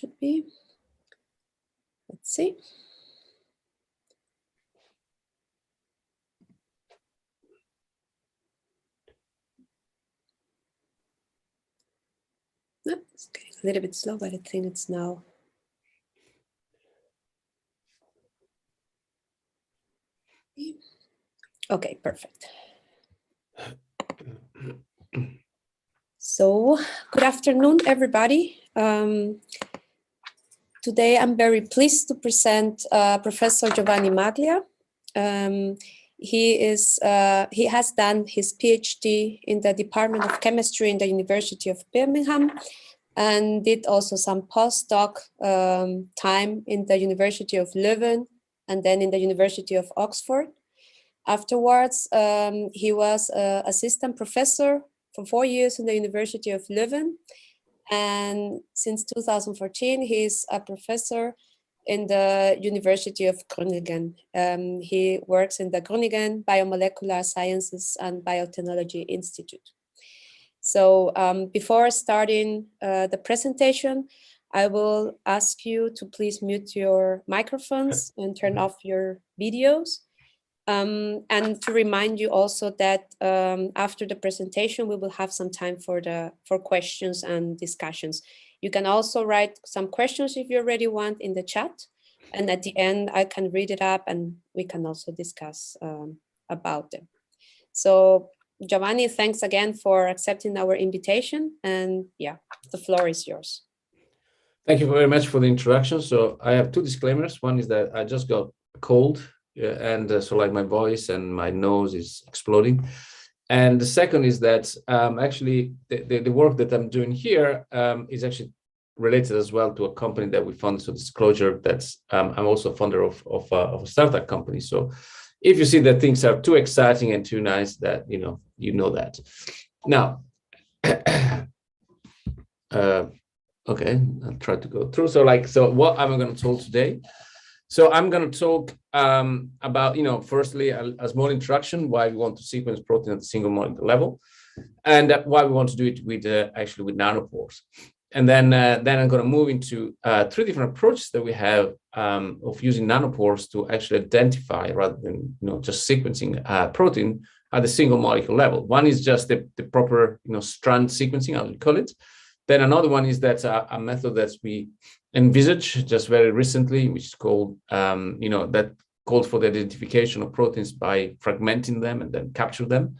should be. Let's see. No, it's getting a little bit slow, but I think it's now. Okay, perfect. So, good afternoon, everybody. Today, I'm very pleased to present Professor Giovanni Maglia. He has done his PhD in the Department of Chemistry in the University of Birmingham and did also some postdoc time in the University of Leuven and then in the University of Oxford. Afterwards, he was assistant professor for 4 years in the University of Leuven. And since 2014, he's a professor in the University of Groningen. He works in the Groningen Biomolecular Sciences and Biotechnology Institute. So before starting the presentation, I will ask you to please mute your microphones and turn off your videos. And to remind you also that after the presentation, we will have some time for questions and discussions. You can also write some questions if you already want in the chat. And at the end, I can read it up and we can also discuss about them. So Giovanni, thanks again for accepting our invitation. And yeah, the floor is yours. Thank you very much for the introduction. So I have two disclaimers. One is that I just got a cold. And so like my voice and my nose is exploding. And the second is that actually the work that I'm doing here is actually related as well to a company that we funded. So disclosure, that's I'm also a founder of a startup company. So if you see that things are too exciting and too nice, that you know that. Now, okay, I'll try to go through. So what am I going to talk today? So I'm going to talk about, firstly, a small introduction, why we want to sequence protein at the single molecule level, and why we want to do it with actually with nanopores. And then I'm going to move into 3 different approaches that we have of using nanopores to actually identify rather than just sequencing protein at the single molecule level. One is just the proper strand sequencing, I would call it. Then another one is that a method that we envisage just very recently, which is called, that calls for the identification of proteins by fragmenting them and then capture them.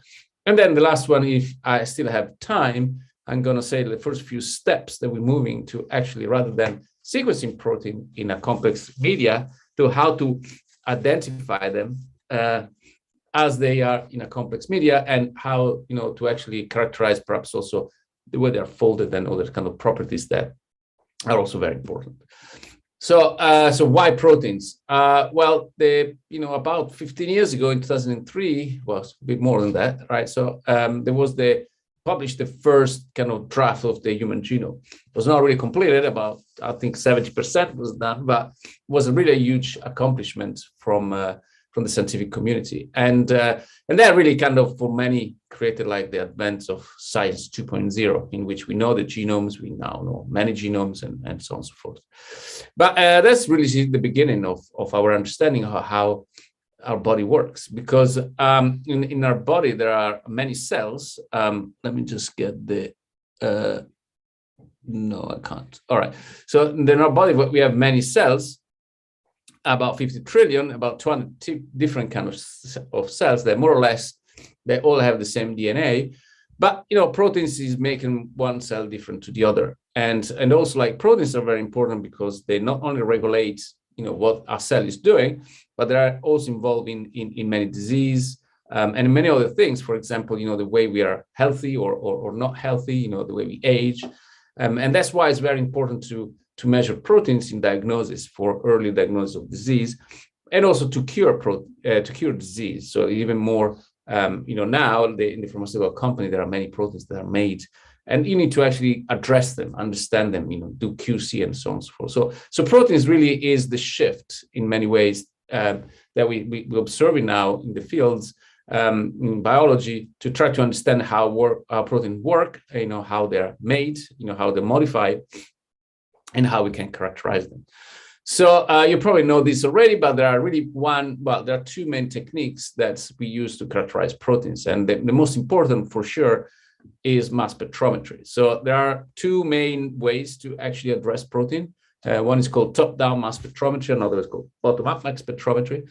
And then the last one, if I still have time, I'm going to say the first few steps that we're moving to actually, rather than sequencing protein in a complex media, to how to identify them as they are in a complex media and how, to actually characterize perhaps also the way they're folded and other kind of properties that are also very important. So, why proteins? Well, about 15 years ago in 2003, well, a bit more than that, right? So there was published the first kind of draft of the human genome. It was not really completed, about, I think 70% was done, but it was a really huge accomplishment from the scientific community. And that really kind of, for many, created like the advent of science 2.0, in which we know the genomes, we now know many genomes and so on and so forth. But that's really the beginning of our understanding of how our body works, because in our body, there are many cells. Let me just get the, no, I can't. All right. So in our body, we have many cells, about 50 trillion, about 200 different kinds of cells that more or less, they all have the same DNA. But, proteins is making one cell different to the other. And also like proteins are very important because they not only regulate, what our cell is doing, but they are also involved in many disease and many other things. For example, the way we are healthy or not healthy, the way we age. And that's why it's very important to measure proteins in diagnosis for early diagnosis of disease, and also to cure disease. So even more, now in the pharmaceutical company, there are many proteins that are made, and you need to actually address them, understand them, do QC and so on and so forth. So proteins really is the shift in many ways that we're observing now in the fields in biology to try to understand how proteins work, how they're made, how they're modified. and how we can characterize them. So you probably know this already, but there are two main techniques that we use to characterize proteins. And the most important for sure is mass spectrometry. So there are two main ways to actually address protein. One is called top-down mass spectrometry, another is called bottom-up mass spectrometry.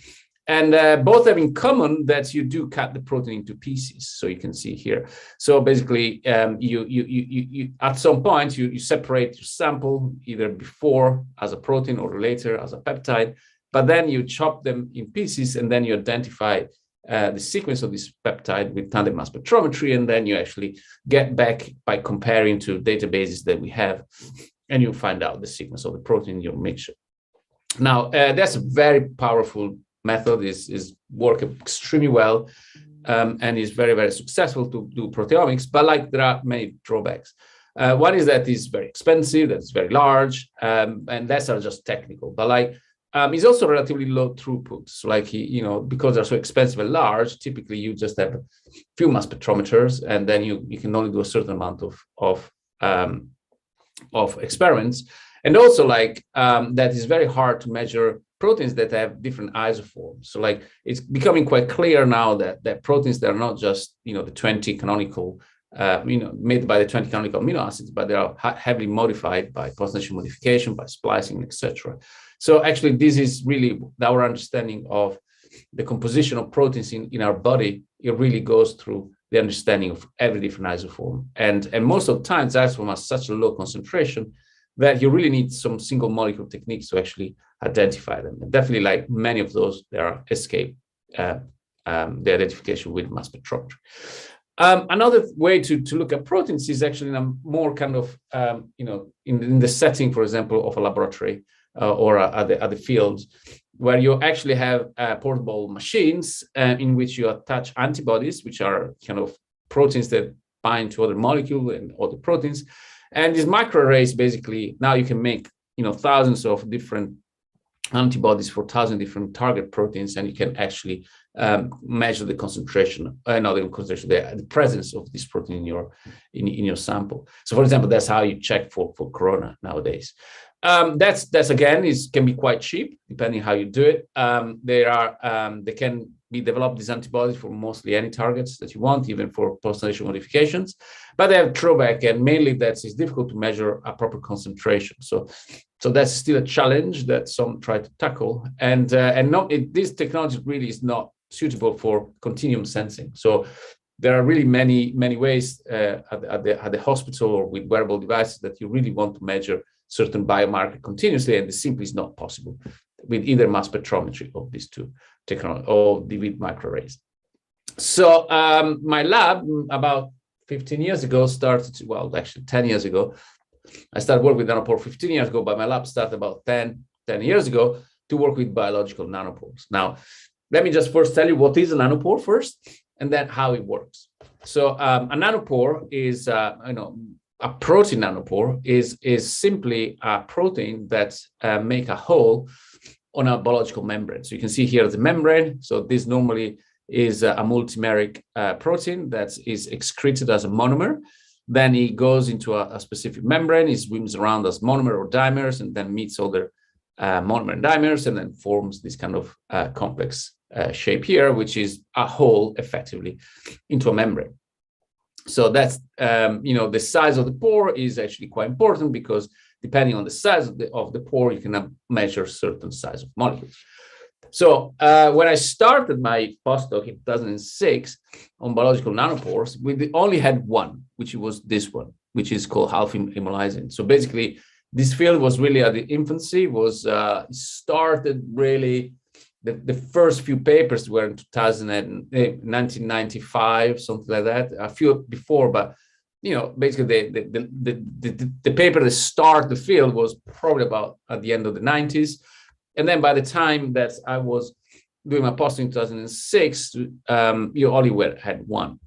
And both have in common that you do cut the protein into pieces. So you can see here. So basically, you at some point, you separate your sample either before as a protein or later as a peptide, but then you chop them in pieces and then you identify the sequence of this peptide with tandem mass spectrometry, and then you actually get back by comparing to databases that we have, and you find out the sequence of the protein in your mixture. Now, that's a very powerful method, is working extremely well, and is very, very successful to do proteomics, but like there are many drawbacks. One is that it's very expensive, that's very large, and that's not just technical, but like it's also relatively low throughput. So like, because they're so expensive and large, typically you just have a few mass spectrometers, and then you can only do a certain amount of experiments. And also like that is very hard to measure proteins that have different isoforms. So like it's becoming quite clear now that proteins that are not just the 20 canonical made by the 20 canonical amino acids, but they are heavily modified by post-translational modification, by splicing, etc. So actually this is really our understanding of the composition of proteins in our body. It really goes through the understanding of every different isoform, and most of the times the isoform has such a low concentration that you really need some single molecule techniques to actually identify them. And definitely, like many of those, there are escape the identification with mass spectrometry. Another way to look at proteins is actually in a more kind of, in the setting, for example, of a laboratory or at the field, where you actually have portable machines in which you attach antibodies, which are kind of proteins that bind to other molecules and other proteins. And these microarrays, basically, now you can make thousands of different antibodies for 1,000 different target proteins, and you can actually measure the concentration, the presence of this protein in your sample. So, for example, that's how you check for corona nowadays. That's again can be quite cheap depending how you do it. They can be developed, these antibodies, for mostly any targets that you want, even for post-translational modifications, but they have drawback, and mainly that it's difficult to measure a proper concentration. So that's still a challenge that some try to tackle, and this technology really is not suitable for continuum sensing. So there are really many ways at the hospital or with wearable devices that you really want to measure certain biomarker continuously, and this simply is not possible with either mass spectrometry of these two technologies or with microarrays. So my lab about 15 years ago actually 10 years ago. I started working with Nanopore 15 years ago, but my lab started about 10 years ago to work with biological nanopores. Now, let me just first tell you what is a nanopore first, and then how it works. So a nanopore is, a protein nanopore is simply a protein that make a hole on a biological membrane. So you can see here the membrane. So this normally is a multimeric protein that is excreted as a monomer. Then it goes into a specific membrane, it swims around as monomer or dimers, and then meets other monomer and dimers, and then forms this kind of complex shape here, which is a hole effectively into a membrane. So that's, the size of the pore is actually quite important, because depending on the size of the pore, you can measure certain size of molecules. So when I started my postdoc in 2006 on biological nanopores, we only had one, which was this one, which is called alpha-hemolysin. So basically, this field was really at the infancy, started really, the first few papers were in 1995, something like that, a few before, but basically the paper that started the field was probably about at the end of the 90s. And then by the time that I was doing my postdoc in 2006, you only had one.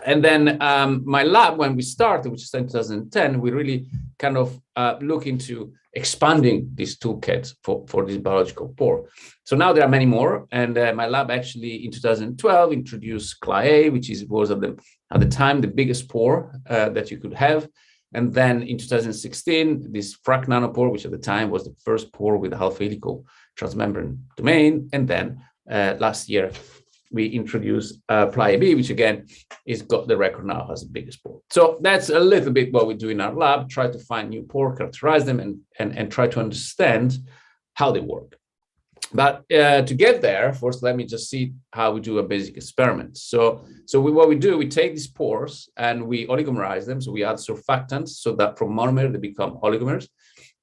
And then my lab, when we started, which is in 2010, we really kind of look into expanding this toolkit for this biological pore. So now there are many more. And my lab actually in 2012 introduced CLA, which was at the time the biggest pore that you could have. And then in 2016, this Frac nanopore, which at the time was the first pore with alpha helical transmembrane domain. And then last year, we introduced Playa-B, which again is got the record now as the biggest pore. So that's a little bit what we do in our lab, try to find new pore, characterize them, and try to understand how they work. But to get there, first, let me just see how we do a basic experiment. So what we do, we take these pores and we oligomerize them. So we add surfactants so that from monomer, they become oligomers.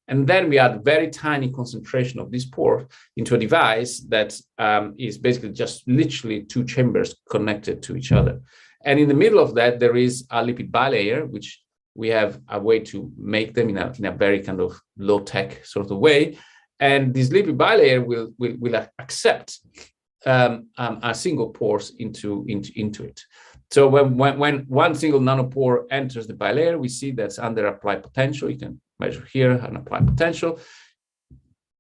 And then we add very tiny concentration of this pore into a device that is basically just literally two chambers connected to each other. And in the middle of that, there is a lipid bilayer, which we have a way to make them in a very kind of low-tech sort of way. And this lipid bilayer will accept a single pores into it. So when one single nanopore enters the bilayer, we see that's under applied potential. You can measure here and apply potential.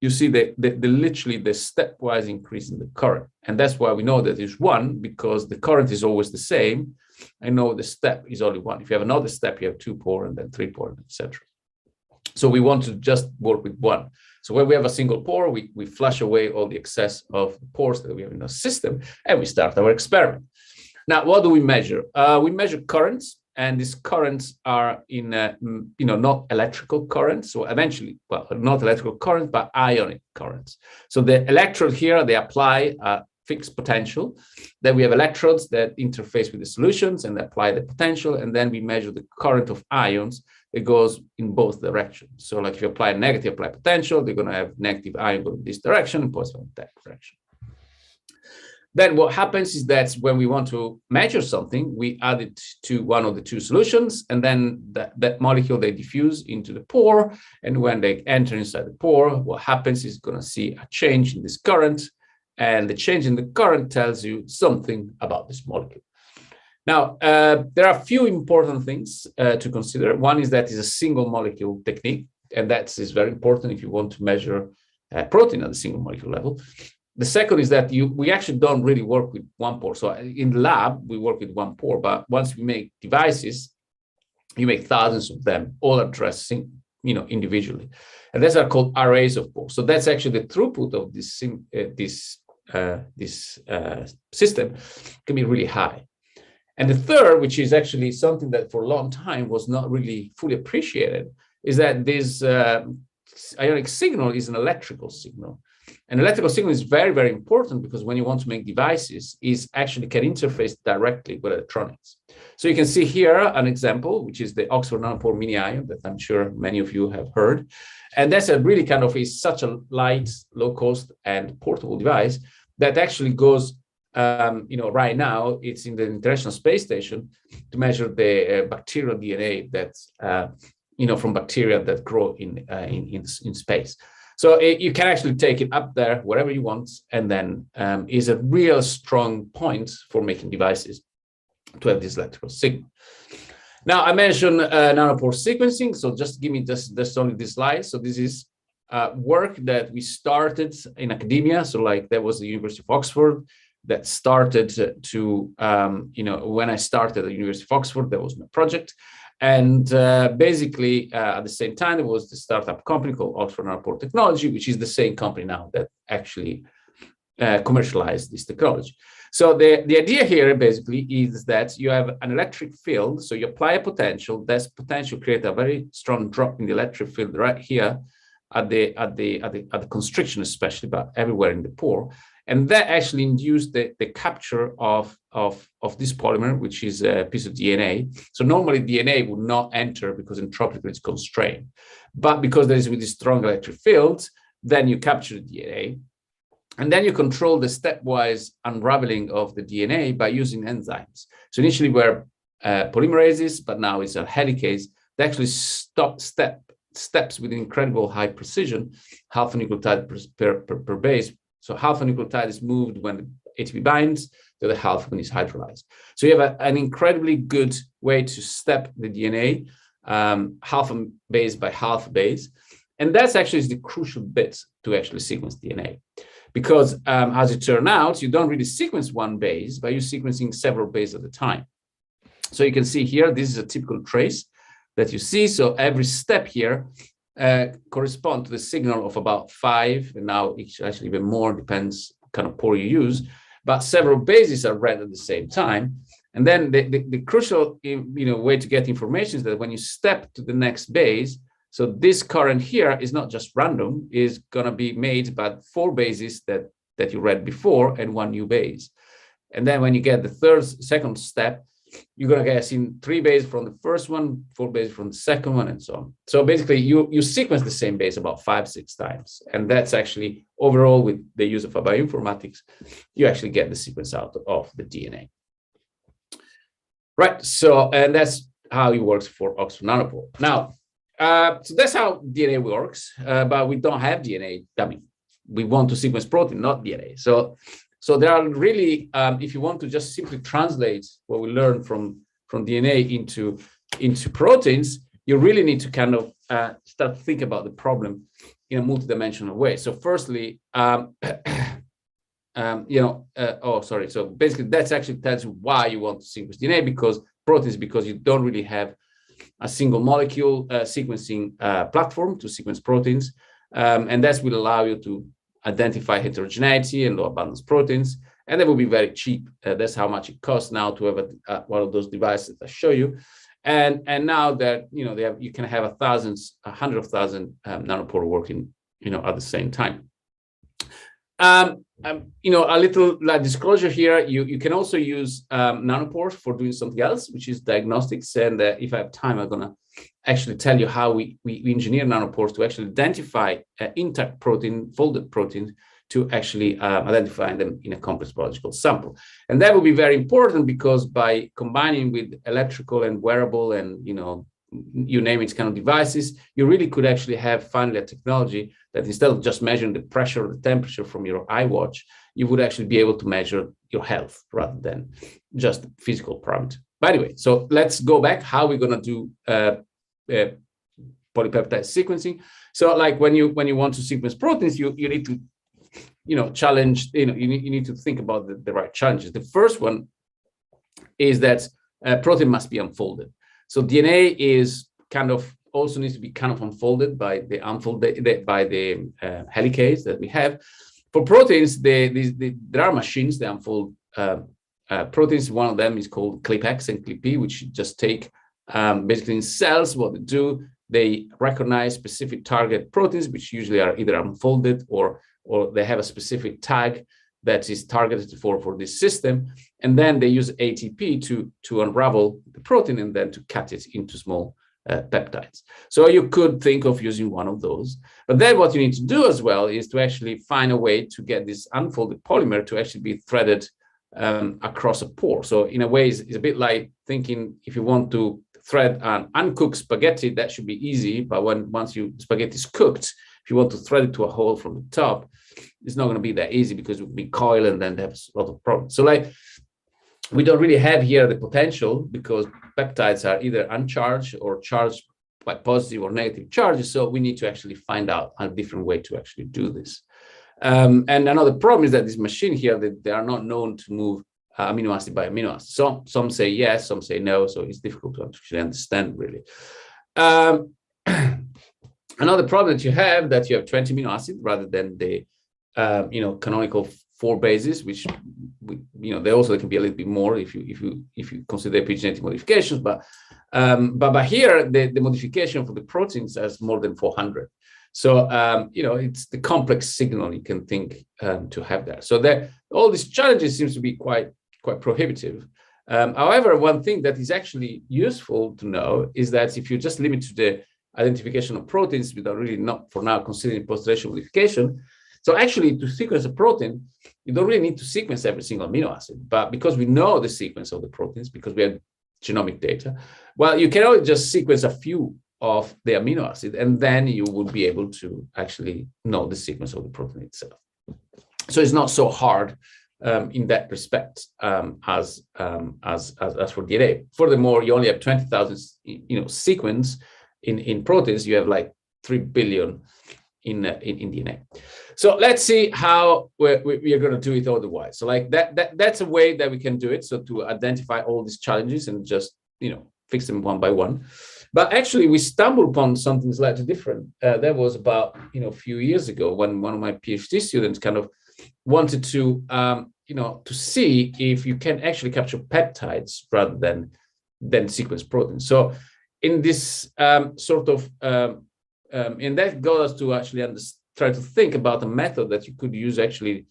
You see literally the stepwise increase in the current. And that's why we know that it's one, because the current is always the same. I know the step is only one. If you have another step, you have two pore and then three pore, etc. So we want to just work with one. So when we have a single pore, we flush away all the excess of the pores that we have in the system, and we start our experiment. Now, what do we measure? We measure currents, and these currents are in, not electrical currents. So eventually, well, not electrical currents, but ionic currents. So the electrode here, they apply a fixed potential. Then we have electrodes that interface with the solutions and apply the potential. And then we measure the current of ions. It goes in both directions. So like if you apply a negative applied potential, they're going to have negative ion go in this direction and positive in that direction. Then what happens is that when we want to measure something, we add it to one of the two solutions, and then that molecule, they diffuse into the pore. And when they enter inside the pore, what happens is going to see a change in this current. And the change in the current tells you something about this molecule. Now, there are a few important things to consider. One is that it's a single molecule technique, and that is very important if you want to measure protein at the single molecule level. The second is that we actually don't really work with one pore. So in the lab, we work with one pore, but once we make devices, you make thousands of them, all addressing, individually. And those are called arrays of pores. So that's actually the throughput of this system can be really high. And the third, which is actually something that for a long time was not really fully appreciated, is that this ionic signal is an electrical signal. An electrical signal is very, very important because when you want to make devices, it actually can interface directly with electronics. So you can see here an example, which is the Oxford Nanopore Mini Ion that I'm sure many of you have heard. And that's a really kind of is such a light, low cost and portable device that actually goes, right now it's in the International Space Station to measure the bacterial DNA that's, from bacteria that grow in space. So you can actually take it up there wherever you want, and then is a real strong point for making devices to have this electrical signal. Now, I mentioned nanopore sequencing, so just give me just only this slide. So this is work that we started in academia. So like there was the University of Oxford that started to, when I started at the University of Oxford, there was my project. And basically, at the same time, there was the startup company called Oxford Nanopore Technology, which is the same company now that actually commercialized this technology. So the idea here basically is that you have an electric field. So you apply a potential. That potential creates a very strong drop in the electric field right here at the constriction, especially, but everywhere in the pore. And that actually induced the capture of this polymer, which is a piece of DNA. So normally DNA would not enter because entropically it's constrained. But because there is with this strong electric field, then you capture the DNA. And then you control the stepwise unraveling of the DNA by using enzymes. So initially were polymerases, but now it's a helicase that actually steps with incredible high precision, half a nucleotide per base. So half a nucleotide is moved when the ATP binds, the other half when it's hydrolyzed. So you have an incredibly good way to step the DNA, half a base by half a base. And that's actually the crucial bit to actually sequence DNA. Because as it turns out, you don't really sequence one base, but you're sequencing several bases at a time. So you can see here, this is a typical trace that you see. So every step here correspond to the signal of about 5, and now it's actually even more, depends kind of pore you use, but several bases are read at the same time. And then the crucial way to get information is that when you step to the next base, so this current here is not just random, is going to be made by 4 bases that you read before and 1 new base. And then when you get the second step, you're going to get 3 bases from the first one, 4 bases from the second one, and so on. So basically, you sequence the same base about 5-6 times. And that's actually, overall, with the use of bioinformatics, you actually get the sequence out of the DNA. Right, so, and that's how it works for Oxford Nanopore. Now, so that's how DNA works, but we don't have DNA. I mean, we want to sequence protein, not DNA. So there are really, if you want to just simply translate what we learned from DNA into proteins, you really need to kind of start to think about the problem in a multidimensional way. So firstly, so basically that's actually tells you why you want to sequence DNA, because you don't really have a single molecule sequencing platform to sequence proteins. And that will allow you to identify heterogeneity and low abundance proteins, and that will be very cheap. That's how much it costs now to have one of those devices that I show you. And now that you can have 100,000 nanopore working at the same time. A little disclosure here, you can also use nanopores for doing something else, which is diagnostics. And if I have time, I'm going to actually tell you how we engineer nanopores to actually identify intact protein, folded proteins, to actually identify them in a complex biological sample. And that will be very important, because by combining with electrical and wearable and, you name it, kind of devices, you really could actually have finally a technology that instead of just measuring the pressure or the temperature from your iWatch, you would actually be able to measure your health rather than just physical parameter. But anyway, so let's go back how we're going to do polypeptide sequencing. So like when you want to sequence proteins, you need to challenge, you need to think about the right challenges. The first one is that protein must be unfolded. So DNA is kind of also needs to be kind of unfolded by the helicase that we have. For proteins, there are machines that unfold proteins. One of them is called ClipX and ClipP, which just take basically in cells. What they do, they recognize specific target proteins, which usually are either unfolded or they have a specific tag that is targeted for this system, and then they use ATP to unravel the protein and then to cut it into small peptides. So you could think of using one of those, but then what you need to do as well is to actually find a way to get this unfolded polymer to actually be threaded across a pore. So in a way, it's a bit like thinking if you want to thread an uncooked spaghetti, that should be easy, but once spaghetti is cooked, if you want to thread it to a hole from the top, it's not going to be that easy, because it would be coil and then they have a lot of problems. So like we don't really have here the potential, because peptides are either uncharged or charged by positive or negative charges. So we need to actually find out a different way to actually do this. And another problem is that this machine here, they are not known to move amino acid by amino acid. So some say yes, some say no. So it's difficult to actually understand really. Another problem that you have 20 amino acid rather than the canonical 4 bases, which they can be a little bit more if you consider epigenetic modifications, but here the modification for the proteins has more than 400. So it's the complex signal you can think to have there. So all these challenges seems to be quite prohibitive. However, one thing that is actually useful to know is that if you just limit to the identification of proteins without really not for now considering post-translational modification. So actually to sequence a protein, you don't really need to sequence every single amino acid, but because we know the sequence of the proteins, because we have genomic data, well, you can only just sequence a few of the amino acid, and then you will be able to actually know the sequence of the protein itself. So it's not so hard in that respect as for DNA. Furthermore, you only have 20,000 sequence. In proteins, you have like 3 billion in DNA. So let's see how we are going to do it otherwise. So like that's a way that we can do it. So to identify all these challenges and just fix them one by one. But actually, we stumbled upon something slightly different. That was about a few years ago when one of my PhD students kind of wanted to to see if you can actually capture peptides rather than sequence proteins. So in this and that got us to actually try to think about a method that you could use actually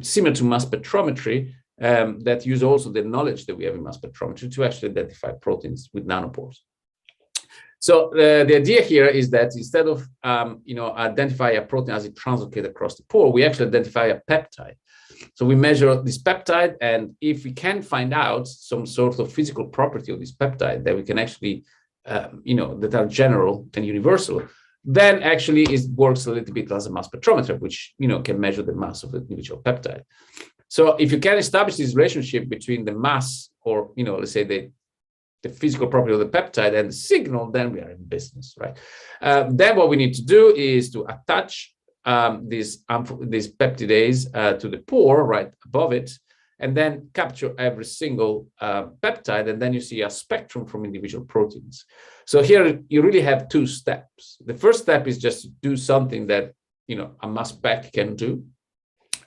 similar to mass spectrometry, that use also the knowledge that we have in mass spectrometry to actually identify proteins with nanopores. So the idea here is that instead of identify a protein as it translocates across the pore, we actually identify a peptide. So we measure this peptide, and if we can find out some sort of physical property of this peptide that we can actually, that are general and universal, then actually it works a little bit as a mass spectrometer, which can measure the mass of the individual peptide. So if you can establish this relationship between the mass, or let's say the physical property of the peptide and the signal, then we are in business, right? Then what we need to do is to attach this peptidase to the pore right above it, and then capture every single peptide, and then you see a spectrum from individual proteins. So here you really have two steps. The first step is just to do something that a mass spec can do.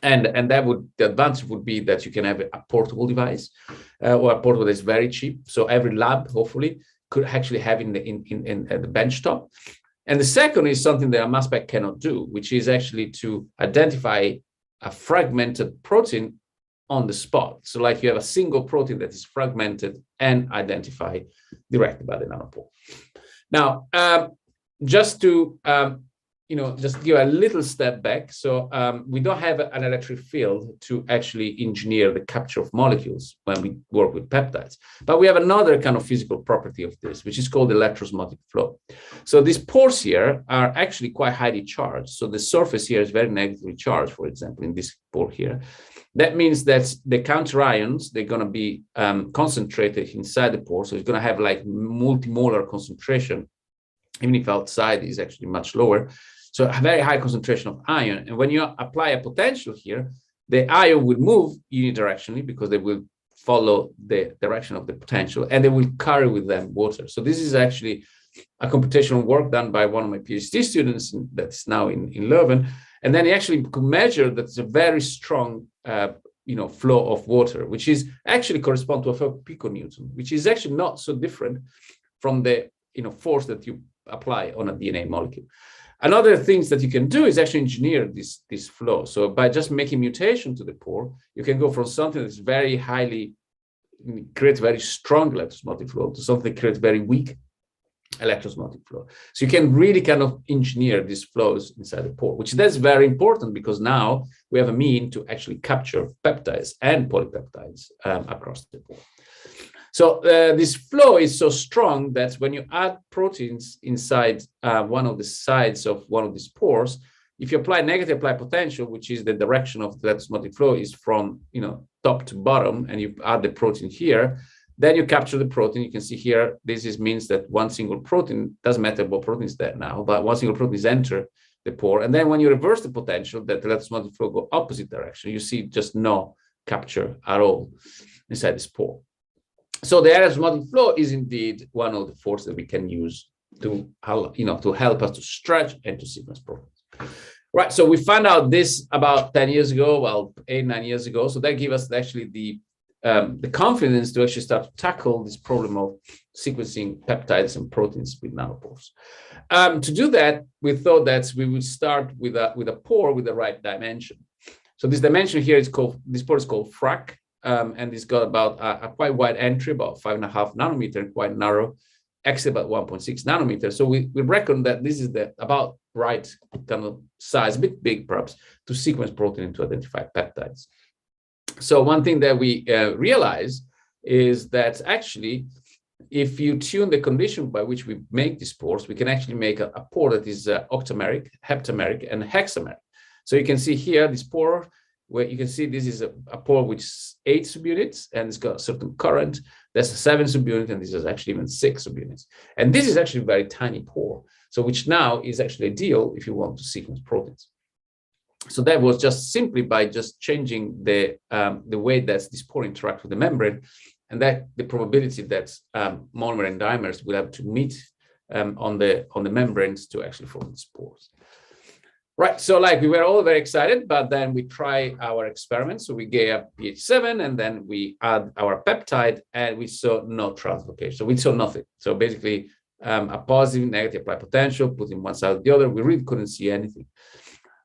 And the advantage would be that you can have a portable device, or a portable that's very cheap. So every lab, hopefully, could actually have in the benchtop. And the second is something that a mass spec cannot do, which is actually to identify a fragmented protein on the spot. So like you have a single protein that is fragmented and identified directly by the nanopore. Now, just to just give a little step back. So we don't have an electric field to actually engineer the capture of molecules when we work with peptides. But we have another kind of physical property of this, which is called electrosmotic flow. So these pores here are actually quite highly charged. So the surface here is very negatively charged, for example, in this pore here. That means that the counter ions, they're going to be concentrated inside the pore. So it's going to have like multimolar concentration, even if outside is actually much lower. So a very high concentration of ion. And when you apply a potential here, the ion will move unidirectionally because they will follow the direction of the potential, and they will carry with them water. So this is actually a computational work done by one of my PhD students that's now in Leuven. And then he actually could measure that it's a very strong flow of water, which is actually correspond to a piconewton, which is actually not so different from the force that you apply on a DNA molecule. Another things that you can do is actually engineer this flow. So by just making mutation to the pore, you can go from something that's very highly, creates very strong electrosmotic flow to something that creates very weak electrosmotic flow. So you can really kind of engineer these flows inside the pore, which that's very important because now we have a mean to actually capture peptides and polypeptides across the pore. So this flow is so strong that when you add proteins inside one of the sides of one of these pores, if you apply negative applied potential, which is the direction of the electrosmotic flow is from top to bottom, and you add the protein here, then you capture the protein. You can see here, means that one single protein, doesn't matter what protein is there now, but one single protein is enter the pore. And then when you reverse the potential, that the electrosmotic flow go opposite direction, you see just no capture at all inside this pore. So the electrosmotic flow is indeed one of the forces that we can use to help us to stretch and to sequence proteins. Right. So we found out this about 10 years ago, well, 8-9 years ago. So that gave us actually the confidence to actually start to tackle this problem of sequencing peptides and proteins with nanopores. To do that, we thought that we would start with a pore with the right dimension. So this dimension here is called, this pore is called FRAC. And it's got about a quite wide entry, about 5.5 nanometer, quite narrow, exit about 1.6 nanometers. So we reckon that this is the about right kind of size, a bit big perhaps, to sequence protein and to identify peptides. So one thing that we realize is that actually, if you tune the condition by which we make these pores, we can actually make a pore that is octameric, heptameric, and hexameric. So you can see here this pore, where you can see this is a pore which is 8 subunits, and it's got a certain current. There's a 7 subunit, and this is actually even 6 subunits. And this is actually a very tiny pore, so which now is actually ideal if you want to sequence proteins. So that was just simply by just changing the way that this pore interacts with the membrane, and that the probability that monomer and dimers will have to meet on the membranes to actually form the spores. Right, so like we were all very excited, but then we try our experiment. So we gave up pH 7 and then we add our peptide and we saw no translocation. So we saw nothing. So basically a positive, negative applied potential, putting one side or the other, we really couldn't see anything.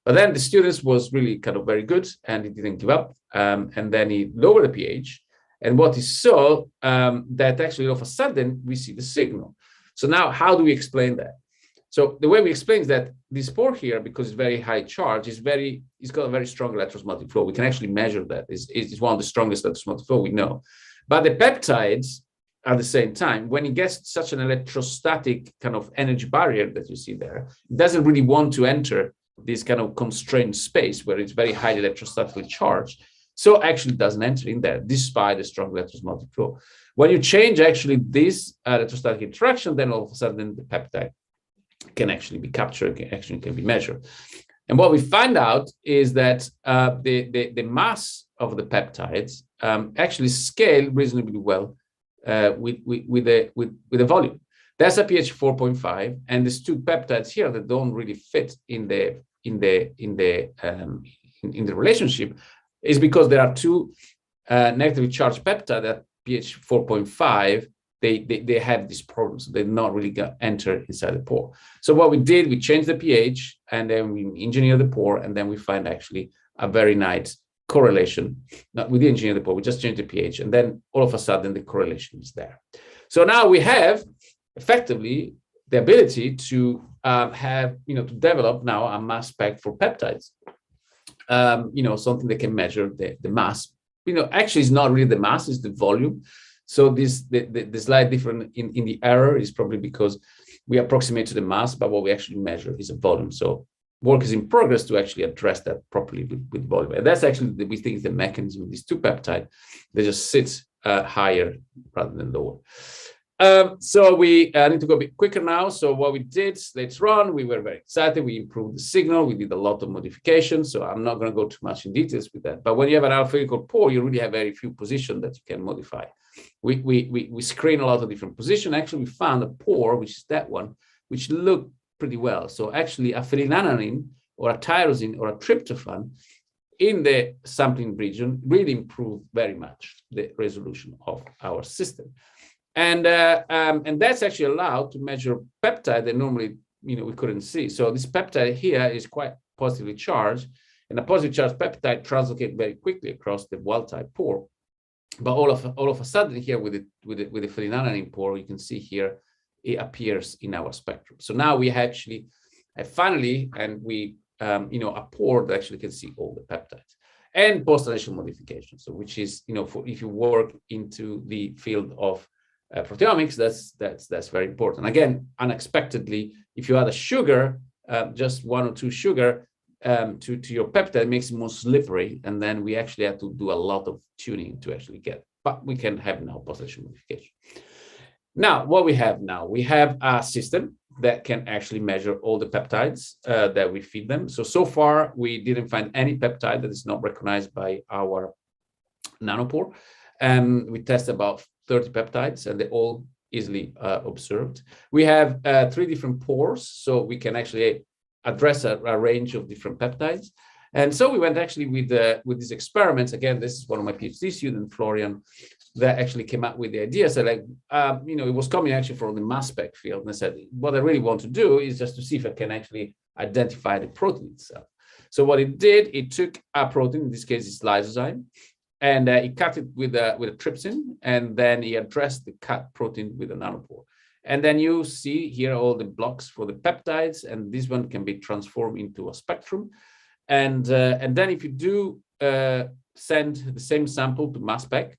But then the student was really kind of very good and he didn't give up. And then he lowered the pH. And what he saw, that actually all of a sudden we see the signal. So now how do we explain that? So the way we explain is that this spore here, because it's very high charge, it's got a very strong electrosmotic flow. We can actually measure that. It's one of the strongest electrosmotic flow we know. But the peptides, at the same time, when it gets such an electrostatic kind of energy barrier that you see there, it doesn't really want to enter this kind of constrained space where it's very highly electrostatically charged. So actually it doesn't enter in there, despite the strong electrosmotic flow. When you change actually this electrostatic interaction, then all of a sudden the peptide can actually be captured, can be measured. And what we find out is that the mass of the peptides actually scale reasonably well with the volume. That's a pH 4.5, and there's two peptides here that don't really fit in the relationship, is because there are two negatively charged peptides at pH 4.5. They have these problems. They're not really going to enter inside the pore. So what we did, we changed the pH and then we engineered the pore, and then we find actually a very nice correlation. Not we didn't engineer the pore, we just changed the pH, and then all of a sudden the correlation is there. So now we have effectively the ability to to develop now a mass spec for peptides. Something that can measure the mass. Actually it's not really the mass, it's the volume. So the slight difference in the error is probably because we approximate to the mass, but what we actually measure is a volume. So work is in progress to actually address that properly with volume. And that's actually, we think, is the mechanism of these two peptides. They just sit higher rather than lower. So we need to go a bit quicker now. So what we did later on, we were very excited. We improved the signal. We did a lot of modifications. So I'm not going to go too much in details with that. But when you have an alpha-helical pore, you really have very few positions that you can modify. We screen a lot of different positions. Actually, we found a pore, which is that one, which looked pretty well. So actually, a phenylalanine or a tyrosine or a tryptophan in the sampling region really improved very much the resolution of our system. And that's actually allowed to measure peptide that normally we couldn't see. So this peptide here is quite positively charged, and a positive charged peptide translocates very quickly across the wild-type pore. But all of a sudden here with the phenylalanine pore, you can see here it appears in our spectrum. So now we actually finally, and we a pore that actually can see all the peptides and post-translational modification. So which is for if you work into the field of proteomics, that's very important. Again, unexpectedly, if you add a sugar, just one or two sugar to your peptide, it makes it more slippery, and then we actually have to do a lot of tuning to actually get. But we can have now post-translational modification. Now, what we have now, we have a system that can actually measure all the peptides that we feed them. So far, we didn't find any peptide that is not recognized by our nanopore. We tested about 30 peptides, and they're all easily observed. We have 3 different pores, so we can actually address a range of different peptides. And so we went actually with these experiments. Again, this is one of my PhD students, Florian, that actually came up with the idea. So it was coming actually from the mass spec field. And I said, what I really want to do is just to see if I can actually identify the protein itself. So what it did, it took a protein, in this case it's lysozyme, and he cut it with a trypsin, and then he addressed the cut protein with a nanopore. And then you see here all the blocks for the peptides, and this one can be transformed into a spectrum. And then if you do send the same sample to mass spec,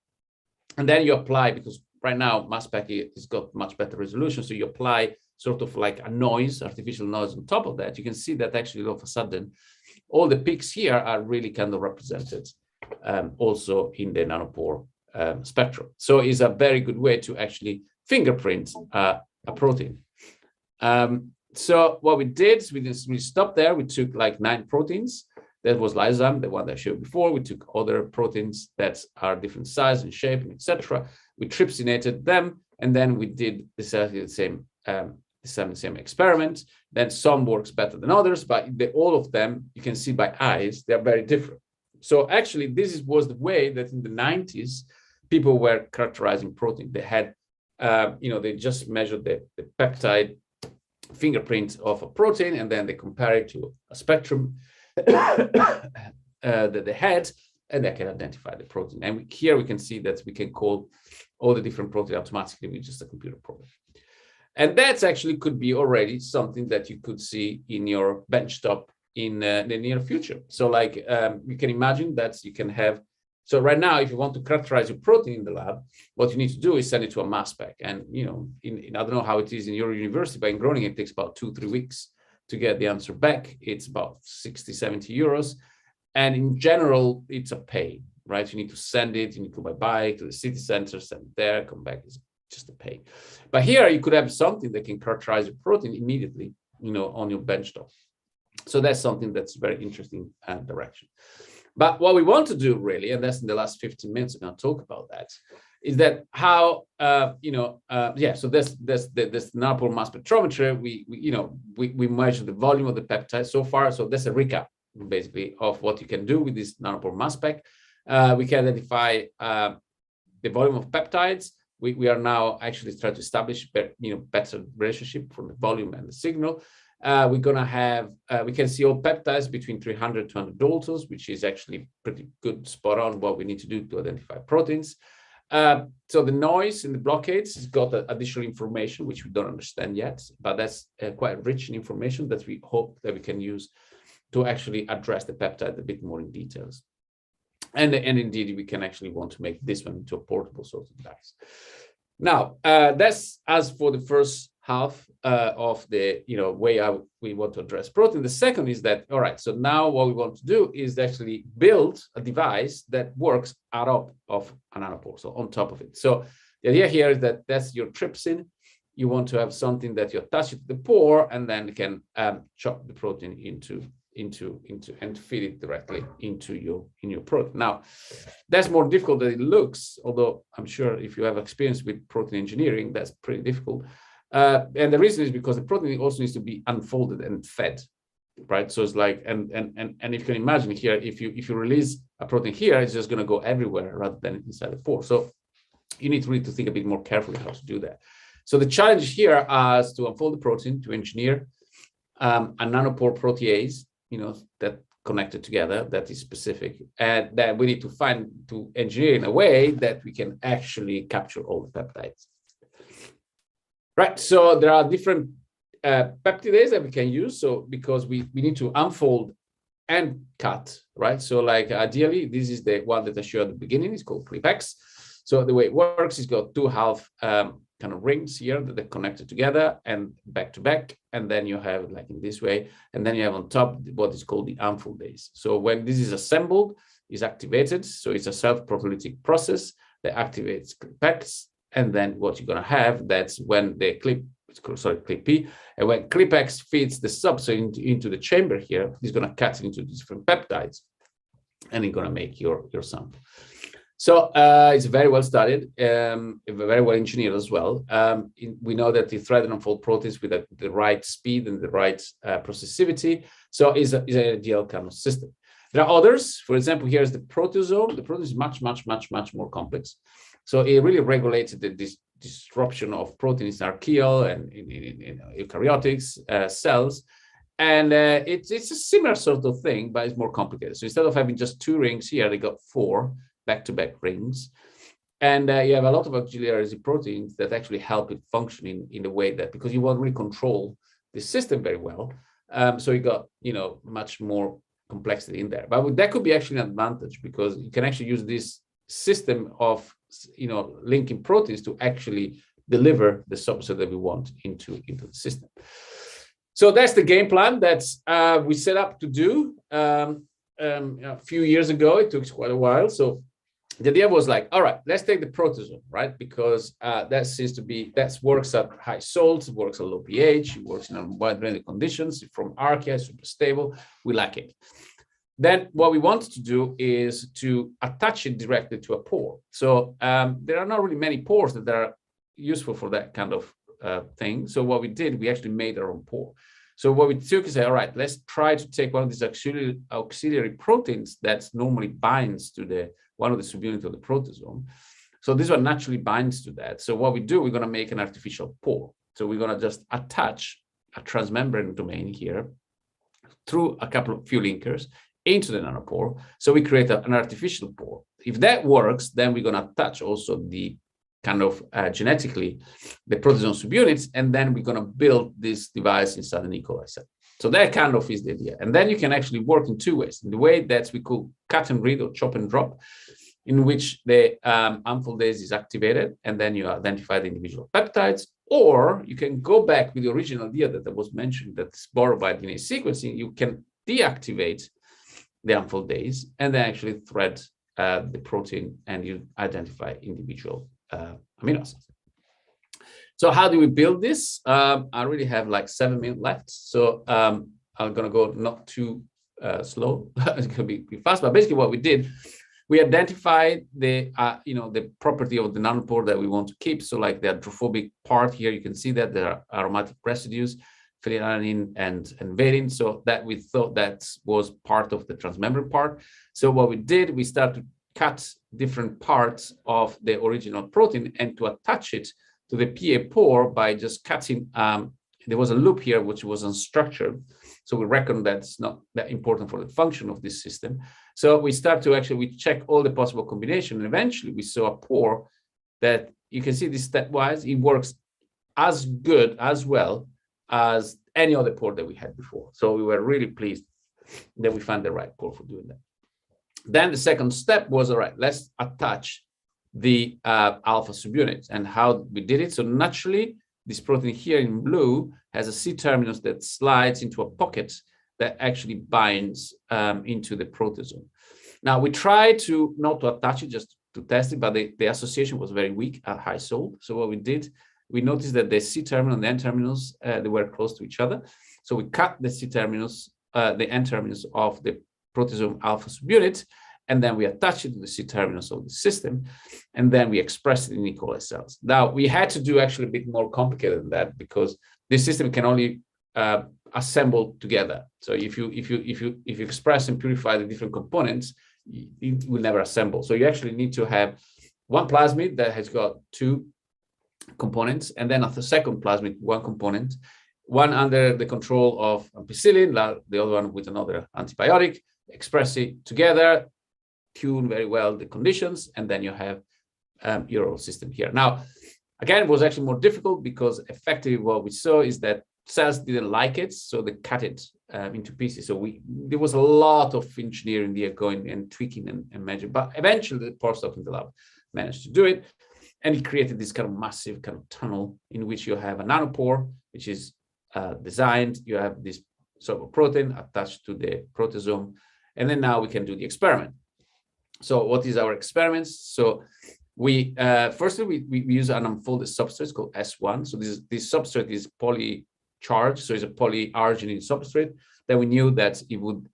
and then you apply, because right now mass spec has got much better resolution, so you apply sort of like a noise, artificial noise on top of that, you can see that actually all of a sudden, all the peaks here are really kind of represented also in the nanopore spectrum. So it's a very good way to actually fingerprint a protein. So what we did is we stopped there. We took like 9 proteins. That was lysozyme, the one that I showed before. We took other proteins that are different size and shape, and etc. We trypsinated them, and then we did exactly the same same experiment. Then some works better than others, but all of them, you can see by eyes, they're very different. So actually, was the way that in the 90s, people were characterizing protein. They had, they just measured the peptide fingerprint of a protein, and then they compare it to a spectrum that they had, and they can identify the protein. And here we can see that we can call all the different proteins automatically with just a computer program. And that's actually could be already something that you could see in your benchtop in the near future. So like you can imagine that you can have, so right now, if you want to characterize your protein in the lab, what you need to do is send it to a mass spec. And, I don't know how it is in your university, but in Groningen, it takes about 2-3 weeks to get the answer back. It's about 60-70 euros. And in general, it's a pain, right? You need to send it, you need to go by bike to the city center, send it there, come back. It's just a pain. But here you could have something that can characterize your protein immediately, on your benchtop. So that's something that's very interesting direction. But what we want to do really, and that's in the last 15 minutes, I'm going to talk about that, is that how, so this Nanopore mass spectrometer, we measure the volume of the peptide so far. So that's a recap, basically, of what you can do with this Nanopore mass spec. We can identify the volume of peptides. We are now actually trying to establish, better relationship from the volume and the signal. We're going to have, we can see all peptides between 300 to 200 Daltons, which is actually pretty good, spot on what we need to do to identify proteins. So the noise in the blockades has got additional information, which we don't understand yet, but that's quite rich in information that we hope that we can use to actually address the peptide a bit more in details. And indeed, we can actually want to make this one into a portable sort of device. Now, that's as for the first half of the way we want to address protein. The second is that, all right, so now what we want to do is actually build a device that works out of a nanopore, so on top of it. So the idea here is that that's your trypsin. You want to have something that you attach it to the pore and then can chop the protein into and feed it directly into your protein. Now, that's more difficult than it looks, although I'm sure if you have experience with protein engineering, that's pretty difficult. And the reason is because the protein also needs to be unfolded and fed, right? So it's like, and if you can imagine here, if you release a protein here, it's just going to go everywhere rather than inside the pore. So you need really to think a bit more carefully how to do that. So the challenge here is to unfold the protein, to engineer a nanopore protease, that connected together, that is specific, and that we need to engineer in a way that we can actually capture all the peptides. Right, so there are different peptidases that we can use. So because we need to unfold and cut, right? So like ideally, this is the one that I showed at the beginning. It's called ClipX. So the way it works is got two half kind of rings here that are connected together and back to back, and then you have like in this way, and then you have on top what is called the unfoldase. So when this is assembled, is activated. So it's a self-proteolytic process that activates ClipX. And then what you're going to have, that's when the clip P, and when ClipX feeds the substrate into the chamber here, it's going to cut into different peptides, and it's going to make your sample. So it's very well studied, very well engineered as well. We know that the thread and unfold proteins with the right speed and the right processivity, so it's an ideal kind of system. There are others. For example, here is the proteasome. The protein is much more complex. So it really regulated the disruption of proteins in archaeal and in eukaryotic cells. And it's a similar sort of thing, but it's more complicated. So instead of having just 2 rings here, they got 4 back-to-back rings. And you have a lot of auxiliary proteins that actually help it functioning in a way that, because you want to really control the system very well. So you got, much more complexity in there. But that could be actually an advantage, because you can actually use this system of linking proteins to actually deliver the substrate that we want into the system. So that's the game plan that we set up to do a few years ago. It took quite a while. So the idea was like, all right, let's take the proteasome, right? Because that seems to be, that works at high salt, it works at low pH, it works in a wide range of conditions, from archaea, super stable, we like it. Then what we wanted to do is to attach it directly to a pore. So there are not really many pores that are useful for that kind of thing. So what we did, we actually made our own pore. So what we took is, all right, let's try to take one of these auxiliary proteins that normally binds to one of the subunits of the proteasome. So this one naturally binds to that. So what we do, we're going to make an artificial pore. So we're going to just attach a transmembrane domain here through a few linkers into the nanopore. So we create an artificial pore. If that works, then we're going to attach also the kind of genetically the proteasome subunits, and then we're going to build this device inside an E. coli cell. So that kind of is the idea. And then you can actually work in two ways. In the way that we could cut and read or chop and drop, in which the unfoldase is activated, and then you identify the individual peptides, or you can go back with the original idea that was mentioned, that's borrowed by DNA sequencing. You can deactivate the unfoldase and then actually thread the protein, and you identify individual amino acids. So how do we build this? I really have like 7 minutes left, so I'm going to go not too slow. It's going to be fast, but basically what we did, we identified the the property of the nanopore that we want to keep. So like the hydrophobic part here, you can see that there are aromatic residues, phenylalanine and valine. So that we thought that was part of the transmembrane part. So what we did, we started to cut different parts of the original protein and to attach it to the PA pore by just cutting. There was a loop here which was unstructured. So we reckon that's not that important for the function of this system. So we start to actually, we check all the possible combination, and eventually we saw a pore that you can see this stepwise, it works as good, as well as any other pore that we had before. So we were really pleased that we found the right pore for doing that. Then the second step was, all right, let's attach the alpha subunit, and how we did it. So naturally, this protein here in blue has a C terminus that slides into a pocket that actually binds into the proteasome. Now, we tried to not to attach it, just to test it, but the association was very weak at high salt. So what we did, we noticed that the C terminus and the N terminus, they were close to each other. So we cut the C terminus, the N terminus of the proteasome alpha subunit, and then we attach it to the C terminus of the system, and then we express it in E. coli cells. Now, we had to do actually a bit more complicated than that, because this system can only assemble together. So if you express and purify the different components, it will never assemble. So you actually need to have one plasmid that has got 2 components, and then a second plasmid, 1 component, one under the control of ampicillin, the other one with another antibiotic, express it together, tune very well the conditions, and then you have your own system here. Now, again, it was actually more difficult because effectively what we saw is that cells didn't like it, so they cut it into pieces. So there was a lot of engineering there going and tweaking and measuring, but eventually the postdoc in the lab managed to do it, and it created this kind of massive kind of tunnel in which you have a nanopore, which is designed. You have this sort of protein attached to the proteasome, and then now we can do the experiment. So what is our experiments? So we firstly we use an unfolded substrate called S1. So this substrate is polycharged, so it's a polyarginine substrate that we knew that it would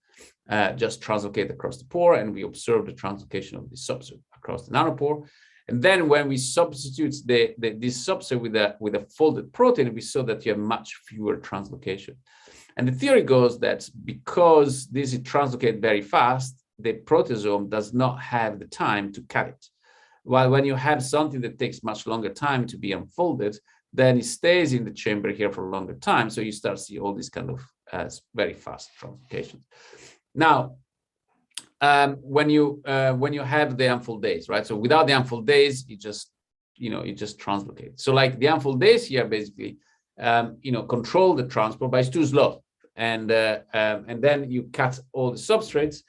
just translocate across the pore, and we observed the translocation of this substrate across the nanopore. And then when we substitute this substrate with a folded protein, we saw that you have much fewer translocation. And the theory goes that because this is translocated very fast, the proteasome does not have the time to cut it. While when you have something that takes much longer time to be unfolded, then it stays in the chamber here for a longer time. So you start to see all these kind of very fast translocations. Now, when you have the unfoldase, right? So without the unfoldase, it just translocates. So like the unfoldase here basically, control the transport, but it's too slow. And then you cut all the substrates.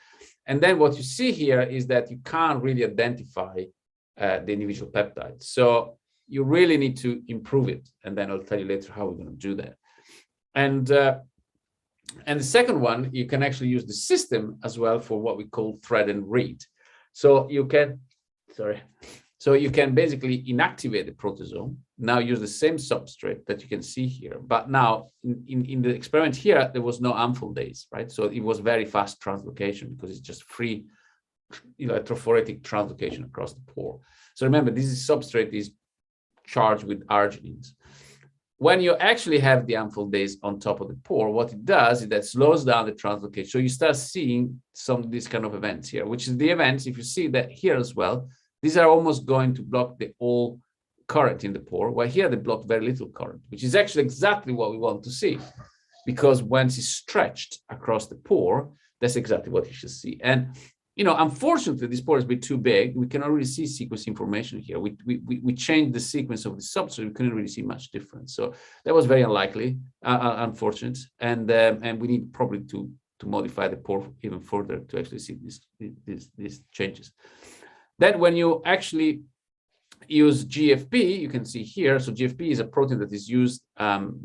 And then what you see here is that you can't really identify the individual peptides. So you really need to improve it. And then I'll tell you later how we're going to do that. And the second one, you can actually use the system as well for what we call thread and read. So you can basically inactivate the proteasome, now use the same substrate that you can see here. But now in the experiment here, there was no unfoldase, right? So it was very fast translocation because it's just free electrophoretic translocation across the pore. So remember, this substrate is charged with arginines. when you actually have the amphibase on top of the pore, what it does is that slows down the translocation. So you start seeing some of these kind of events here, which is the events, if you see that here as well, these are almost going to block the whole current in the pore, while here they block very little current, which is actually exactly what we want to see. Because once it's stretched across the pore, that's exactly what you should see. And unfortunately, this pore has been too big. We cannot really see sequence information here. We changed the sequence of the substrate. We couldn't really see much difference. So that was very unlikely, unfortunate. And we need probably to modify the pore even further to actually see these changes. Then when you actually use GFP, you can see here. So GFP is a protein that is used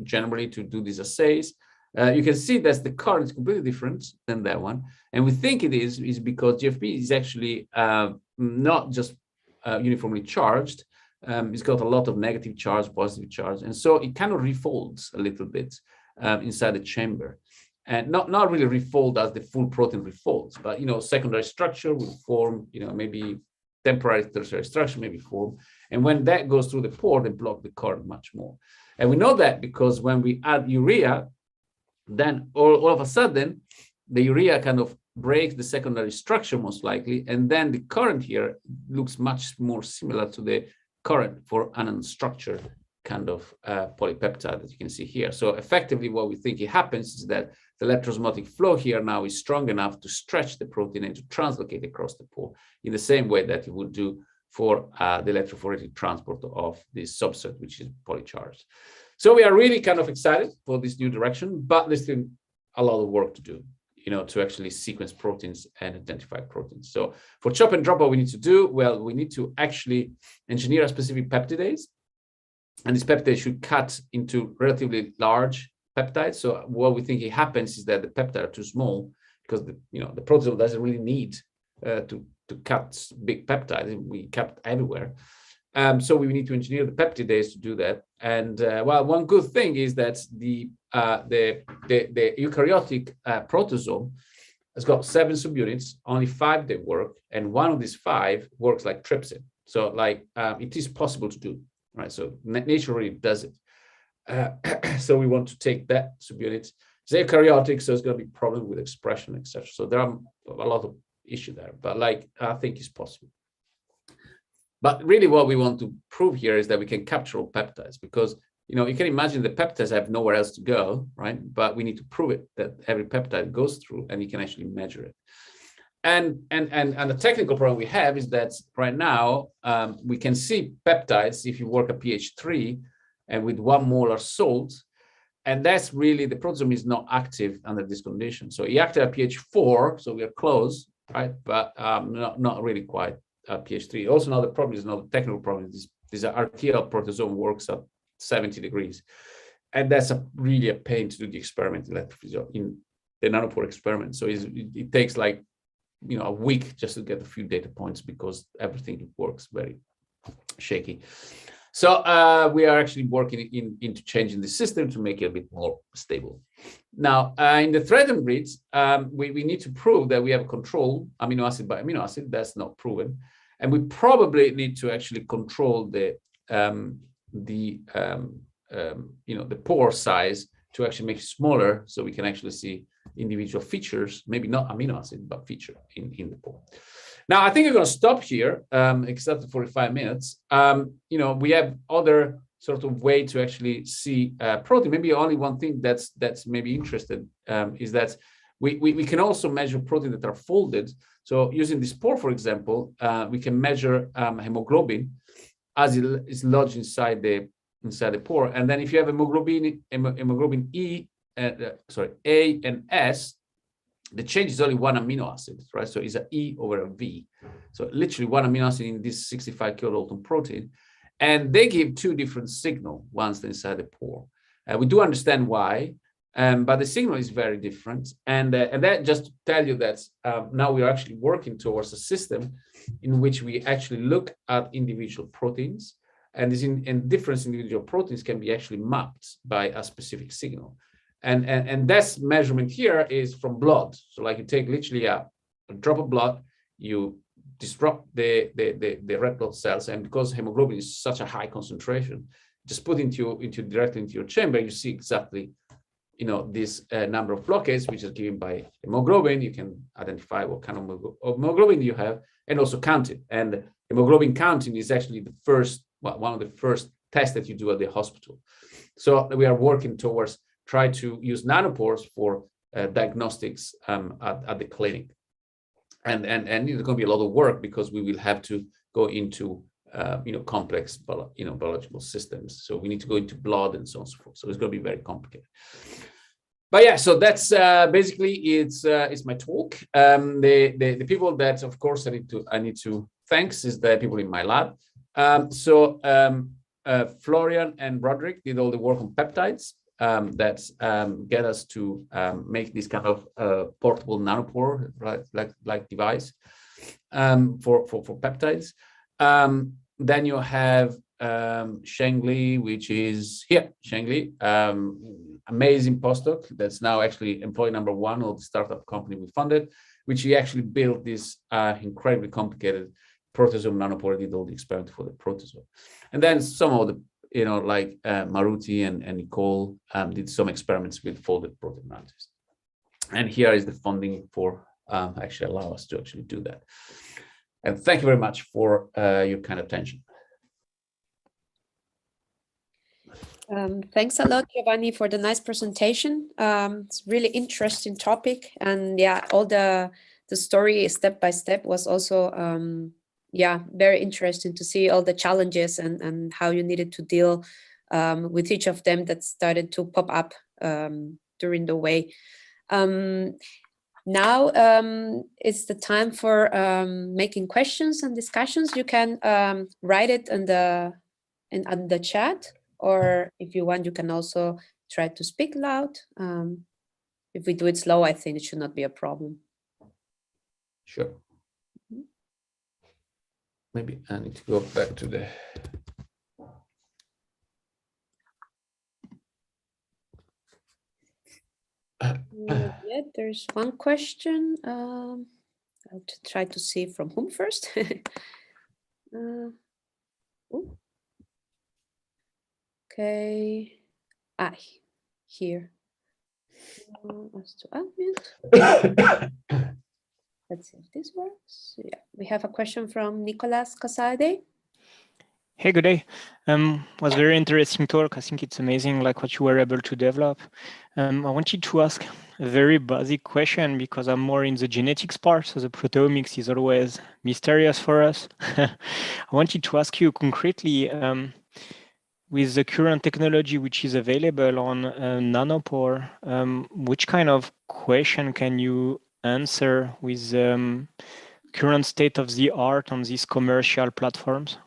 generally to do these assays. You can see that the current is completely different than that one. And we think it is because GFP is actually not just uniformly charged. It's got a lot of negative charge, positive charge. And so it kind of refolds a little bit inside the chamber. And not really refold as the full protein refolds, but, secondary structure will form, maybe temporary tertiary structure maybe form. And when that goes through the pore, they block the current much more. And we know that because when we add urea, then all of a sudden, the urea kind of breaks the secondary structure most likely, and then the current here looks much more similar to the current for an unstructured kind of polypeptide that you can see here. So effectively, what we think happens is that the electroosmotic flow here now is strong enough to stretch the protein and to translocate across the pore in the same way that you would do for the electrophoretic transport of this substrate, which is polycharged. So we are really kind of excited for this new direction, but there's still a lot of work to do, to actually sequence proteins and identify proteins. So for chop and drop, what we need to do, well, we need to actually engineer a specific peptidase, and this peptide should cut into relatively large peptides. So what we think happens is that the peptides are too small because the proteasome doesn't really need to cut big peptides. We cut everywhere. So we need to engineer the peptidase to do that. And one good thing is that the eukaryotic proteasome has got 7 subunits, only 5 they work, and one of these 5 works like trypsin. So it is possible to do, right? So nature really does it. So we want to take that subunit. It's eukaryotic, so it's going to be problem with expression, etc. So there are a lot of issues there, but I think it's possible. But really what we want to prove here is that we can capture all peptides because, you can imagine the peptides have nowhere else to go, right? But we need to prove it that every peptide goes through and you can actually measure it. And the technical problem we have is that right now we can see peptides if you work at pH 3 and with 1 molar salt, and that's really, the proteasome is not active under this condition. So it active at pH 4, so we are close, right? But not really quite. pH 3. Also, another problem is another technical problem. This archaeal proteasome works at 70 degrees, and that's really a pain to do the experiment in the nanopore experiment. So it takes a week just to get a few data points because everything works very shaky. So we are actually working into changing the system to make it a bit more stable. Now, in the threaded grids, we need to prove that we have a control amino acid by amino acid. That's not proven. And we probably need to actually control the pore size to actually make it smaller so we can actually see individual features, maybe not amino acid, but feature in the pore. Now, I think we're going to stop here, except for 45 minutes. We have other sort of way to actually see protein. Maybe only one thing that's maybe interested is that we can also measure protein that are folded. So using this pore, for example, we can measure hemoglobin as it is lodged inside the pore. And then if you have hemoglobin A and S, the change is only 1 amino acid, right? So it's an E over a V. So literally 1 amino acid in this 65 kilodalton protein. And they give 2 different signals once inside the pore. We do understand why, but the signal is very different. And that just to tell you that now we are actually working towards a system in which we actually look at individual proteins, and different individual proteins can be actually mapped by a specific signal. And this measurement here is from blood. So you take literally a drop of blood, you disrupt the red blood cells, and because hemoglobin is such a high concentration, just put directly into your chamber, you see exactly, this number of blockades, which is given by hemoglobin. You can identify what kind of hemoglobin you have, and also count it. And hemoglobin counting is actually one of the first tests that you do at the hospital. So we are working towards try to use nanopores for diagnostics at the clinic. And it's going to be a lot of work, because we will have to go into complex biological systems. So we need to go into blood and so on and so forth. So it's going to be very complicated. But yeah, so that's basically it's my talk. The people that, of course, I need to thanks is the people in my lab. Florian and Roderick did all the work on peptides that get us to make this kind of portable nanopore, right, like device for peptides. Then you have Shengli, which is here. Shengli, amazing postdoc that's now actually employee number 1 of the startup company we funded, which he actually built this incredibly complicated proteasome nanopore, did all the experiment for the proteasome. And then some of the, like Maruti and Nicole did some experiments with folded protein analysis. And here is the funding for actually allow us to actually do that. And thank you very much for your kind attention. Thanks a lot, Giovanni, for the nice presentation. It's really interesting topic, and yeah, all the story step by step was also very interesting to see all the challenges and how you needed to deal with each of them that started to pop up during the way. Now it's the time for making questions and discussions. You can write it in the chat, or if you want, you can also try to speak loud. If we do it slow, I think it should not be a problem. Sure. Maybe I need to go back to the. Yeah, there's one question. I'll try to see from whom first. Okay. Here. As to unmute. Let's see if this works. Yeah, we have a question from Nicolas Casade. Hey, good day. Was very interesting talk. I think it's amazing, like what you were able to develop. I wanted to ask a very basic question, because I'm more in the genetics part, so the proteomics is always mysterious for us. I wanted to ask you concretely, with the current technology which is available on Nanopore, which kind of question can you answer with current state of the art on these commercial platforms?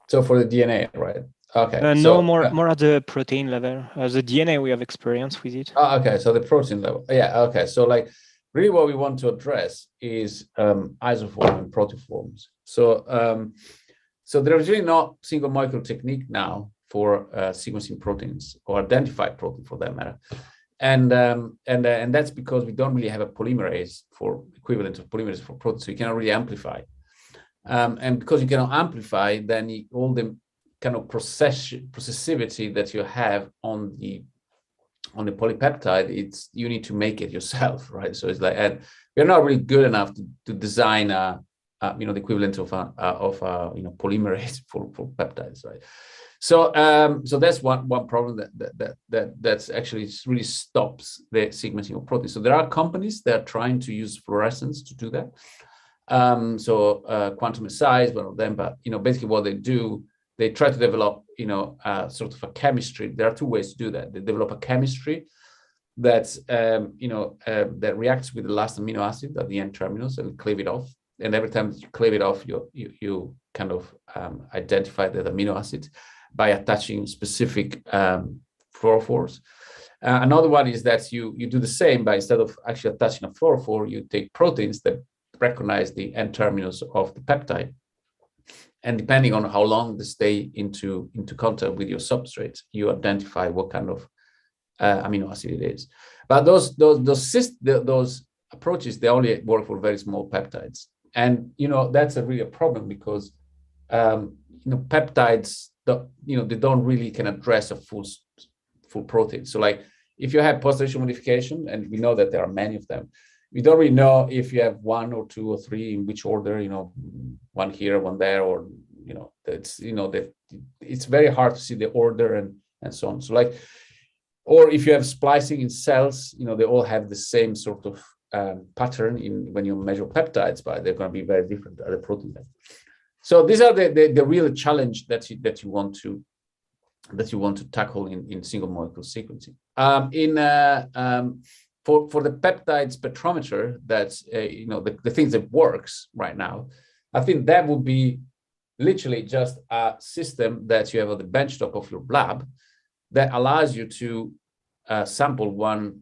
So for the DNA, right? Okay. No, more at the protein level. The DNA, we have experience with it. Okay, so the protein level. Yeah, okay. So like really what we want to address is isoform and proteoforms. So there is really not single molecule technique now for sequencing proteins or identify protein for that matter. And that's because we don't really have a polymerase for equivalent of polymerase for proteins, so you cannot really amplify. And because you cannot amplify, then all the kind of processivity that you have on the polypeptide, you need to make it yourself, right? So it's like, and we're not really good enough to design the equivalent of polymerase for peptides, right? So that's one problem that's actually really stops the sequencing of proteins. So there are companies that are trying to use fluorescence to do that. Quantum size, one of them, but basically what they do, they try to develop sort of a chemistry. There are two ways to do that. They develop a chemistry that's that reacts with the last amino acid at the end terminals and cleave it off. And every time you cleave it off, you kind of identify that amino acid by attaching specific fluorophores. Another one is that you do the same, by instead of actually attaching a fluorophore, you take proteins that recognize the end terminals of the peptide. And depending on how long they stay into contact with your substrate, you identify what kind of amino acid it is. But those approaches, they only work for very small peptides. And that's really a problem, because peptides, they don't really can address a full protein. So like if you have post-translational modification, and we know that there are many of them, we don't really know if you have one or two or three, in which order, one here, one there, or that it's very hard to see the order and so on. So like, or if you have splicing in cells, they all have the same sort of pattern when you measure peptides, but they're going to be very different at the protein level. So these are the real challenge that you want to tackle in single molecule sequencing. For the peptide spectrometer, that's the things that works right now, I think that would be literally just a system that you have on the benchtop of your lab that allows you to sample one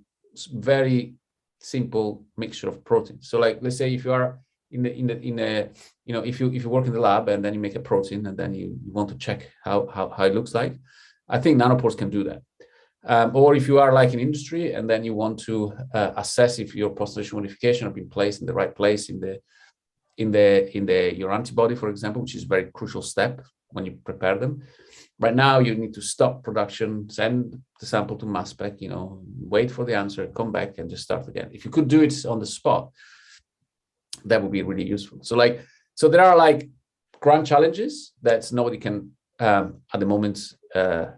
very simple mixture of proteins. So like, let's say if you are if you work in the lab and then you make a protein and then you want to check how it looks like, I think nanopores can do that. Or if you are like in industry and then you want to assess if your post-translational modification have been placed in the right place in your antibody, for example, which is a very crucial step when you prepare them. Right now, you need to stop production, send the sample to mass spec, wait for the answer, come back and just start again. If you could do it on the spot, that would be really useful. So there are like grand challenges that nobody can at the moment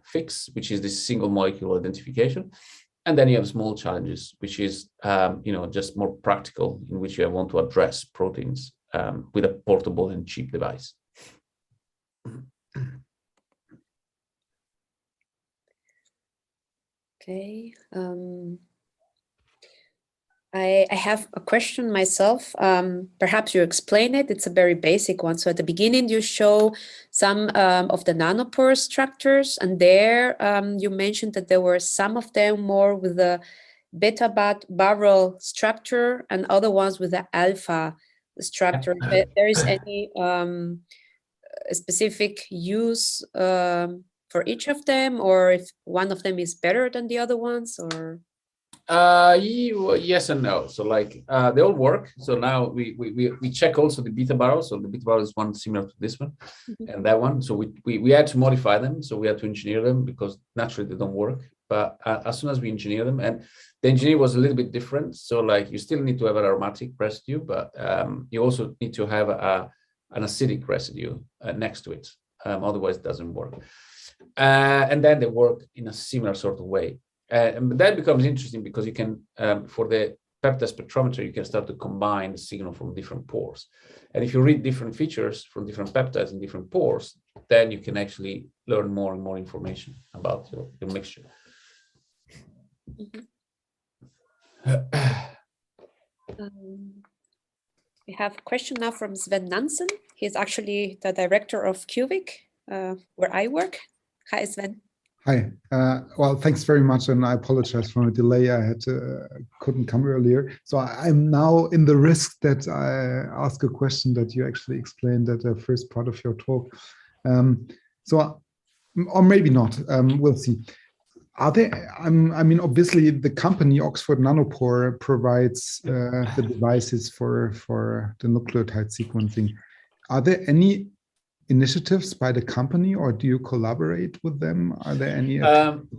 fix, which is this single molecule identification. And then you have small challenges, which is just more practical, in which you want to address proteins with a portable and cheap device. Okay. I have a question myself. Perhaps you explain it. It's a very basic one. So at the beginning, you show some of the nanopore structures, and there you mentioned that there were some of them more with the beta barrel structure and other ones with the alpha structure. If there is any specific use for each of them, or if one of them is better than the other ones, or? Yes and no. So like they all work. So now we check also the beta barrel. So the beta barrel is one similar to this one and that one. So we had to modify them. So we had to engineer them because naturally they don't work. But as soon as we engineer them, and the engineering was a little bit different. So like you still need to have an aromatic residue, but you also need to have an acidic residue next to it. Otherwise it doesn't work. And then they work in a similar sort of way. And that becomes interesting because you can, for the peptide spectrometer, you can start to combine the signal from different pores. And if you read different features from different peptides in different pores, then you can actually learn more and more information about your mixture. We have a question now from Sven Nansen. He's actually the director of QVIC, where I work. Hi, Sven. Hi. Well, thanks very much, and I apologize for the delay. I couldn't come earlier, so I'm now in the risk that I ask a question that you actually explained at the first part of your talk. Or maybe not. We'll see. Are there? I mean, obviously, the company Oxford Nanopore provides the devices for the nucleotide sequencing. Are there any initiatives by the company, or do you collaborate with them? Are there any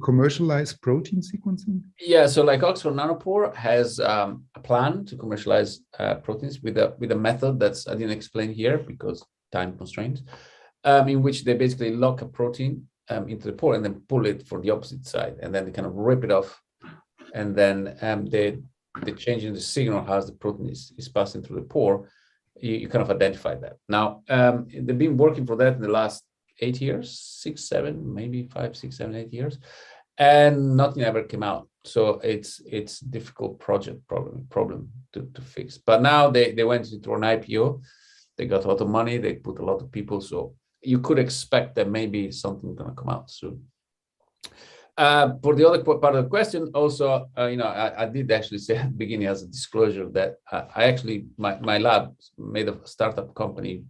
commercialized protein sequencing? Yeah, so like Oxford Nanopore has a plan to commercialize proteins with a method that's I didn't explain here because time constraints, in which they basically lock a protein into the pore and then pull it for the opposite side, and then they kind of rip it off, and then they change in the signal as the protein is passing through the pore. You kind of identify that. Now, they've been working for that in the last 8 years, 6, 7, maybe 5, 6, 7, 8 years, and nothing ever came out. So it's difficult project problem to fix. But now they went into an IPO. They got a lot of money. They put a lot of people. So you could expect that maybe something going to come out soon. For the other part of the question, also, I did actually say at the beginning as a disclosure that I actually, my lab made a startup company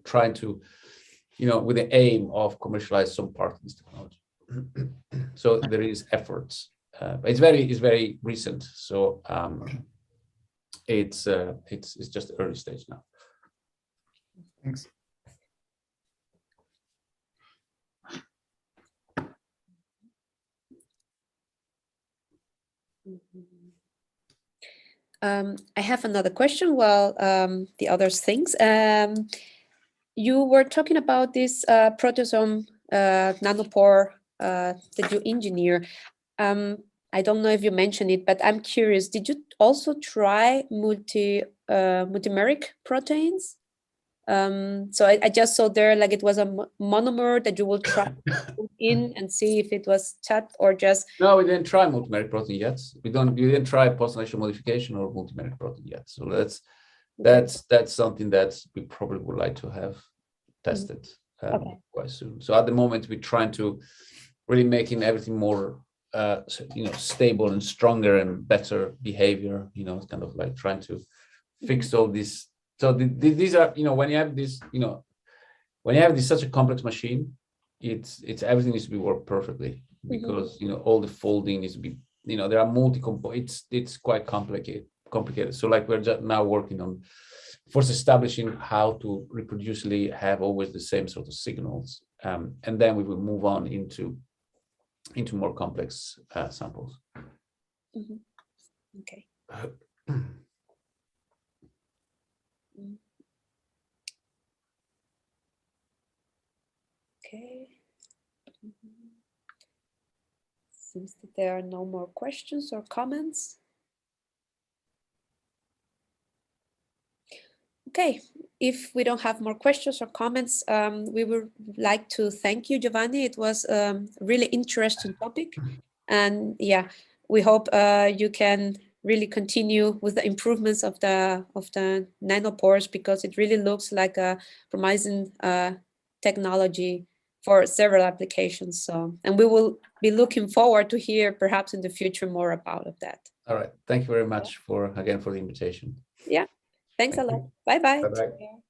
trying to, with the aim of commercialize some part of this technology. So there is efforts. It's very recent. So it's just early stage now. Thanks. I have another question while the others thinks. You were talking about this proteasome nanopore that you engineer. I don't know if you mentioned it, but I'm curious, did you also try multimeric proteins? So I just saw there like it was a monomer that you will try in and see if it was chat or just. No, we didn't try multimeric protein yet. We didn't try post-translational modification or multimeric protein yet. So that's something that we probably would like to have tested quite soon. So at the moment we're trying to really making everything more stable and stronger and better behavior. It's kind of like trying to fix all this. So these are, when you have this, when you have this such a complex machine, it's everything needs to be work perfectly because all the folding needs to be, there are multi-components. It's quite complicated. So like we're just now working on first establishing how to reproducibly have always the same sort of signals, and then we will move on into more complex samples. Okay. Okay. Seems that there are no more questions or comments. Okay, if we don't have more questions or comments, we would like to thank you, Giovanni. It was a really interesting topic. And yeah, we hope you can really continue with the improvements of the nanopores, because it really looks like a promising technology for several applications. So, and we will be looking forward to hear perhaps in the future more about that. All right. Thank you very much for the invitation. Yeah. Thanks a lot. Bye-bye. Bye-bye.